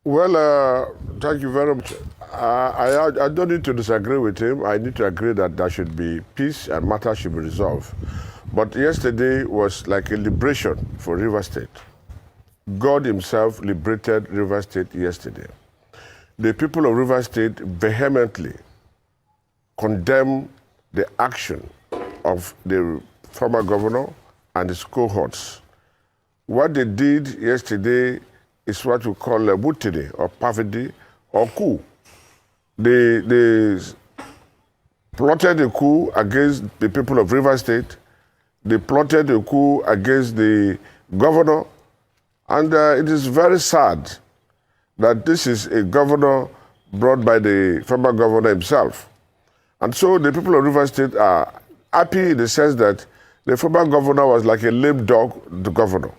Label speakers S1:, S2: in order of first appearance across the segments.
S1: Well, thank you very much. I don't need to disagree with him. I need to agree that there should be peace and matters should be resolved. But yesterday was like a liberation for River State. God himself liberated River State yesterday. The people of River State vehemently condemn the action of the former governor and his cohorts. What they did yesterday is what we call a mutiny or perfidy or coup. They plotted a coup against the people of River State. They plotted a coup against the governor. And it is very sad that this is a governor brought by the former governor himself. And so the people of River State are happy in the sense that the former governor was like a lame dog, the governor.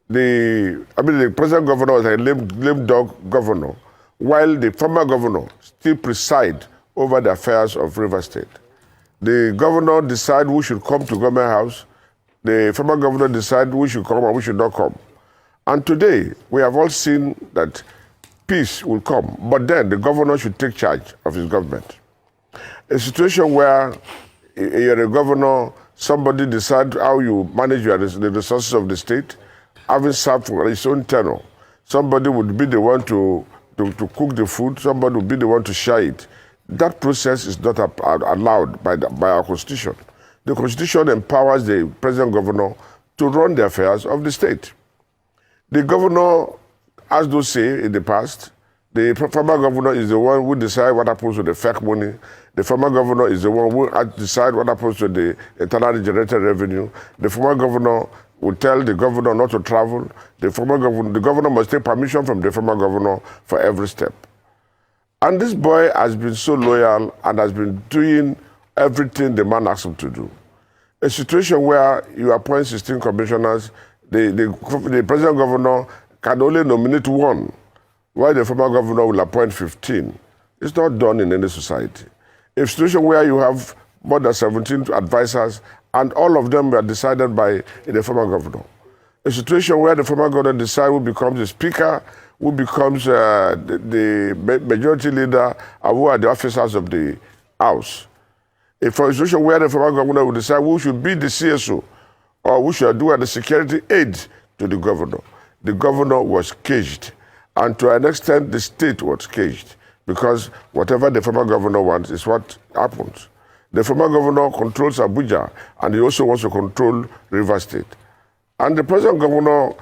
S1: The present governor was a lame dog governor, while the former governor still preside over the affairs of River State. The governor decide who should come to government house. The former governor decide who should come and who should not come. And today, we have all seen that peace will come, but then the governor should take charge of his government. A situation where you're a governor, somebody decide how you manage the resources of the state, having served for his own tenure. Somebody would be the one to cook the food, somebody would be the one to share it. That process is not allowed by our Constitution. The Constitution empowers the present governor to run the affairs of the state. The governor has no say in the past. The former governor is the one who decides what happens to the fake money. The former governor is the one who decides what happens to the internally generated revenue. The former governor will tell the governor not to travel. The governor must take permission from the former governor for every step. And this boy has been so loyal and has been doing everything the man asks him to do. A situation where you appoint 16 commissioners, the present governor can only nominate one, while the former governor will appoint 15. It's not done in any society. A situation where you have more than 17 advisors and all of them were decided by the former governor. A situation where the former governor decides who becomes the speaker, who becomes the majority leader, and who are the officers of the house. A situation where the former governor will decide who should be the CSO or who should do the security aid to the governor. The governor was caged. And to an extent, the state was caged because whatever the former governor wants is what happens. The former governor controls Abuja, and he also wants to control River State. And the present governor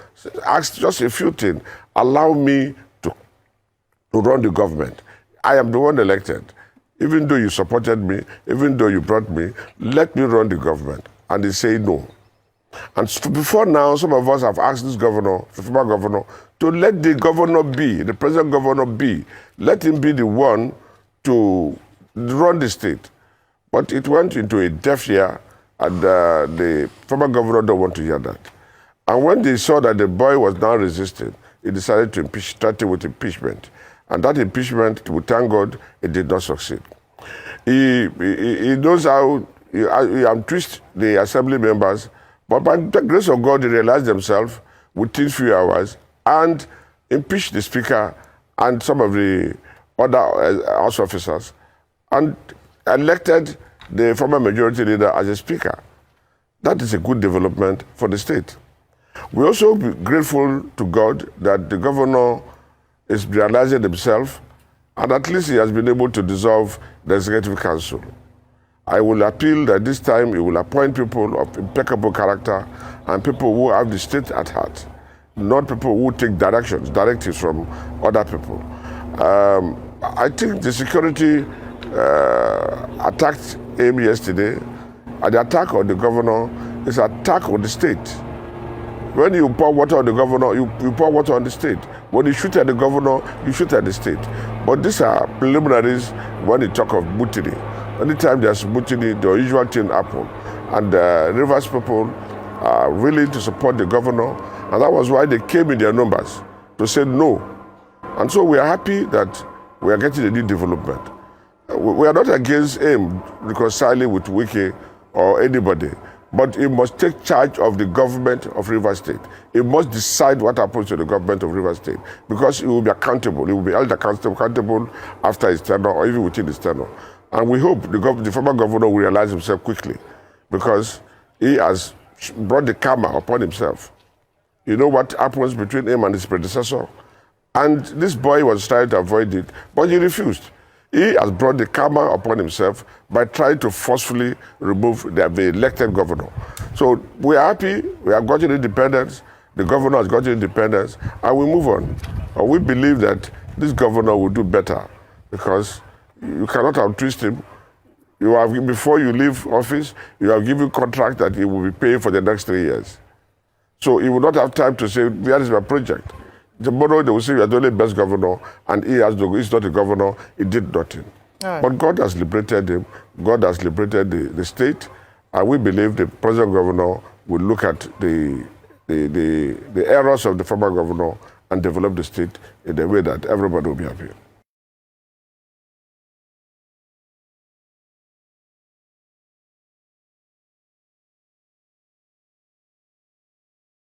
S1: asked just a few things. Allow me to run the government. I am the one elected. Even though you supported me, even though you brought me, let me run the government. And they say no. And before now, some of us have asked this governor, the former governor, to let the governor be, the present governor be. Let him be the one to run the state. But it went into a deaf ear, and the former governor don't want to hear that. And when they saw that the boy was now resisting, he decided to start with impeachment. And that impeachment, we thank God, it did not succeed. He knows how he twist the assembly members, but by the grace of God, they realized themselves within few hours and impeached the speaker and some of the other house officers and elected the former majority leader as a speaker. That is a good development for the state. We also be grateful to God that the governor is realizing himself and at least he has been able to dissolve the executive council. I will appeal that this time he will appoint people of impeccable character and people who have the state at heart, not people who take directives from other people. I think the security attacked him yesterday, and the attack on the governor is an attack on the state. When you pour water on the governor, you pour water on the state. When you shoot at the governor, you shoot at the state. But these are preliminaries when you talk of mutiny. Anytime there's mutiny, the usual thing happens. And Rivers people are willing to support the governor, and that was why they came in their numbers to say no. And so we are happy that we are getting a new development. We are not against him reconciling with Wike or anybody, But he must take charge of the government of Rivers State. He must decide what happens to the government of Rivers State because he will be accountable. He will be held accountable after his tenure or even within his tenure. And we hope the former governor will realize himself quickly because he has brought the karma upon himself. You know what happens between him and his predecessor? And this boy was trying to avoid it, but he refused. He has brought the karma upon himself by trying to forcefully remove the elected governor. So we are happy, we have gotten independence, the governor has gotten independence, and we move on. And we believe that this governor will do better because you cannot out-twist him. You have, before you leave office, you have given contract that he will be paying for the next 3 years. So he will not have time to say, that is my project. Tomorrow they will say, you are the only best governor, and he's not a governor, he did nothing. Right. But God has liberated him, God has liberated the state, and we believe the present governor will look at the errors of the former governor and develop the state in a way that everybody will be happy.